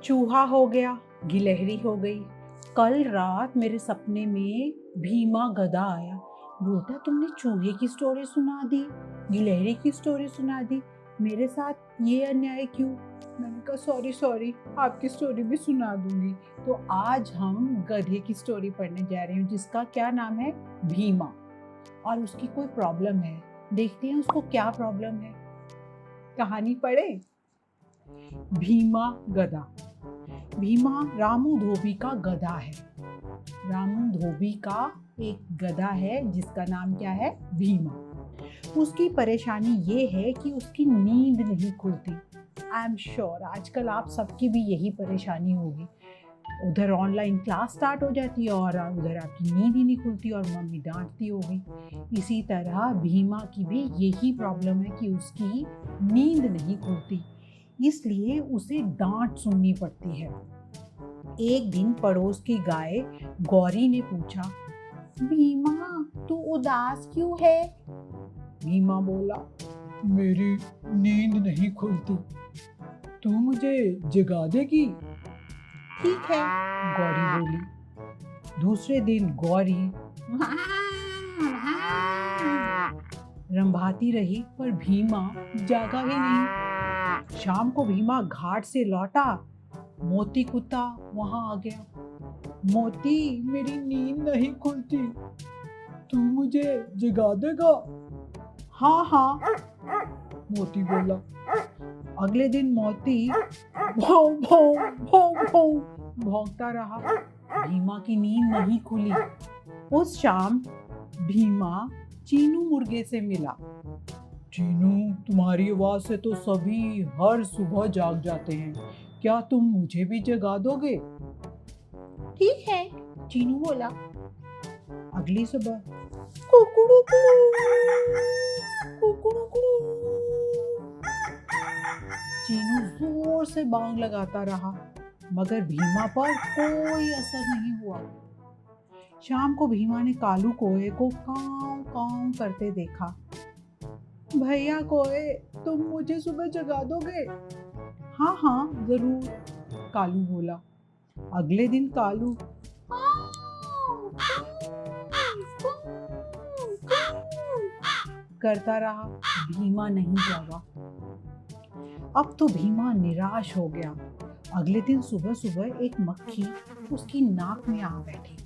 चूहा हो गया, गिलहरी हो गई। कल रात मेरे सपने में भीमा गधा आया। बोलता तुमने चूहे की स्टोरी सुना दी, गिलहरी की स्टोरी सुना दी, मेरे साथ ये अन्याय क्यों? मैंने कहा सॉरी सॉरी, आपकी स्टोरी भी सुना दूंगी। तो आज हम गधे की स्टोरी पढ़ने जा रहे हैं जिसका क्या नाम है, भीमा। और उसकी कोई प्रॉब्लम है, देखते हैं उसको क्या प्रॉब्लम है। कहानी पढ़े। भीमा गधा। भीमा रामू धोबी का गधा है। रामू धोबी का एक गधा है जिसका नाम क्या है, भीमा। उसकी परेशानी ये है कि उसकी नींद नहीं खुलती। आई एम श्योर आजकल आप सबकी भी यही परेशानी होगी। उधर ऑनलाइन क्लास स्टार्ट हो जाती है और उधर आपकी नींद ही नहीं खुलती और मम्मी डांटती होगी। इसी तरह भीमा की भी यही प्रॉब्लम है कि उसकी नींद नहीं खुलती, इसलिए उसे डांट सुननी पड़ती है। एक दिन पड़ोस की गाय गौरी ने पूछा, भीमा तू उदास क्यों है? भीमा बोला, मेरी नींद नहीं खुलती, तू मुझे जगा देगी? ठीक है, गौरी बोली। दूसरे दिन गौरी रंभाती रही पर भीमा जागा ही नहीं। शाम को भीमा घाट से लौटा। मोती कुत्ता वहां आ गया। मोती मेरी नींद नहीं खुलती, तू मुझे जगा देगा? हाँ हाँ, मोती बोला। अगले दिन मोती भौं भौं भौं भौं भौंकता रहा। भीमा की नींद नहीं खुली। उस शाम भीमा चीनू मुर्गे से मिला। चीनू, तुम्हारी आवाज से तो सभी हर सुबह जाग जाते हैं, क्या तुम मुझे भी जगा दोगे? ठीक है, चीनू बोला। अगली सुबह कुकुड़ुकू, कुकुड़ुकू। चीनू जोर से बांग लगाता रहा मगर भीमा पर कोई असर नहीं हुआ। शाम को भीमा ने कालू कोए को कांव कांव करते देखा। भैया कोए, तुम मुझे सुबह जगा दोगे? हाँ हाँ जरूर, कालू बोला। अगले दिन कालू करता रहा, भीमा नहीं जागा। अब तो भीमा निराश हो गया। अगले दिन सुबह सुबह एक मक्खी उसकी नाक में आ बैठी।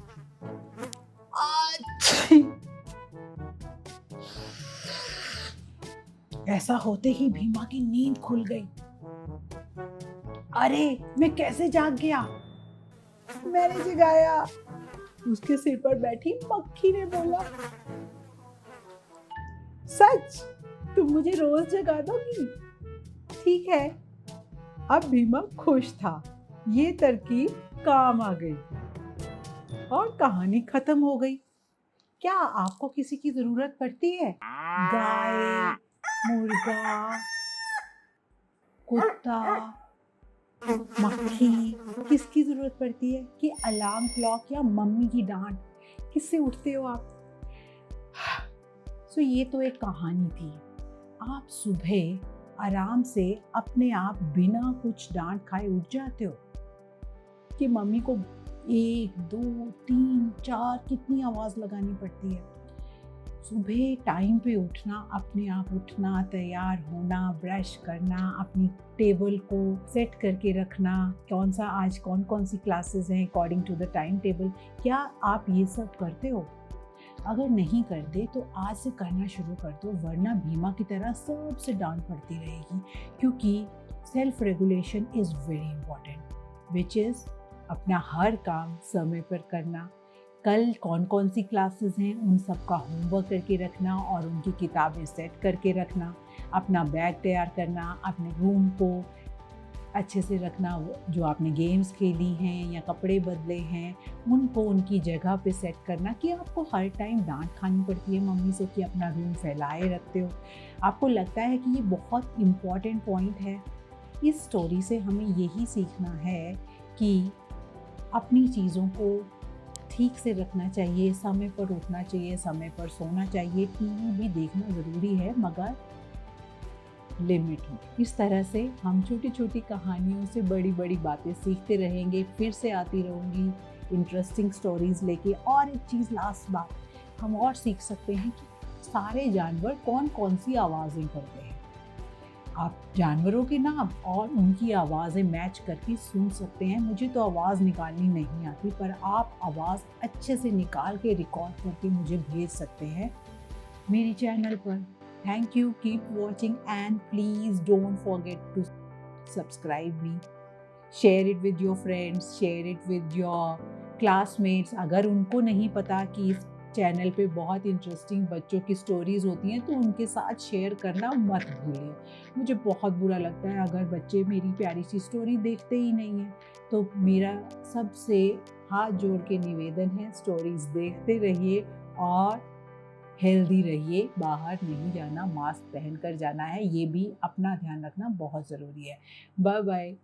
ऐसा होते ही भीमा की नींद खुल गई। अरे मैं कैसे जाग गया? मैंने जगाया, उसके सिर पर बैठी मक्खी ने बोला। सच? तुम मुझे रोज जगा दोगी? ठीक है। अब भीमा खुश था, ये तरकीब काम आ गई और कहानी खत्म हो गई। क्या आपको किसी की जरूरत पड़ती है? गाय, मुर्गा, कुत्ता, मक्खी, किसकी जरूरत पड़ती है? कि अलार्म क्लॉक या मम्मी की डांट? किससे उठते हो आप? सो ये तो एक कहानी थी। आप सुबह आराम से अपने आप बिना कुछ डांट खाए उठ जाते हो कि मम्मी को 1, 2, 3, 4 कितनी आवाज लगानी पड़ती है? सुबह टाइम पे उठना, अपने आप उठना, तैयार होना, ब्रश करना, अपनी टेबल को सेट करके रखना, आज कौन कौन सी क्लासेस हैं according to the time table. क्या आप ये सब करते हो? अगर नहीं करते तो आज से करना शुरू कर दो, वरना भीमा की तरह सबसे डांट पड़ती रहेगी। क्योंकि self regulation is very important, which is अपना हर काम समय पर करना। कल कौन कौन सी क्लासेस हैं उन सब का होमवर्क करके रखना और उनकी किताबें सेट करके रखना। अपना बैग तैयार करना, अपने रूम को अच्छे से रखना, जो आपने गेम्स खेली हैं या कपड़े बदले हैं उनको उनकी जगह पे सेट करना। कि आपको हर टाइम डांट खानी पड़ती है मम्मी से कि अपना रूम फैलाए रखते हो। आपको लगता है कि ये बहुत इम्पॉर्टेंट पॉइंट है। इस स्टोरी से हमें यही सीखना है कि अपनी चीज़ों को ठीक से रखना चाहिए, समय पर उठना चाहिए, समय पर सोना चाहिए। टीवी भी देखना ज़रूरी है मगर लिमिट हो। इस तरह से हम छोटी छोटी कहानियों से बड़ी बड़ी बातें सीखते रहेंगे। फिर से आती रहूँगी इंटरेस्टिंग स्टोरीज लेके। और एक चीज़ लास्ट बात, हम और सीख सकते हैं कि सारे जानवर कौन कौन सी आवाज़ें करते हैं। आप जानवरों के नाम और उनकी आवाज़ें मैच करके सुन सकते हैं। मुझे तो आवाज़ निकालनी नहीं आती, पर आप आवाज़ अच्छे से निकाल के रिकॉर्ड करके मुझे भेज सकते हैं मेरे चैनल पर। Thank you, keep watching and please don't forget to subscribe me. Share it with your friends, share it with your classmates. अगर उनको नहीं पता कि इस चैनल पे बहुत इंटरेस्टिंग बच्चों की स्टोरीज होती हैं तो उनके साथ शेयर करना मत भूलिए। मुझे बहुत बुरा लगता है अगर बच्चे मेरी प्यारी सी स्टोरी देखते ही नहीं हैं। तो मेरा सबसे हाथ जोड़ के निवेदन है, स्टोरीज देखते रहिए और हेल्दी रहिए। बाहर नहीं जाना, मास्क पहन कर जाना है। ये भी अपना ध्यान रखना बहुत ज़रूरी है। Bye bye.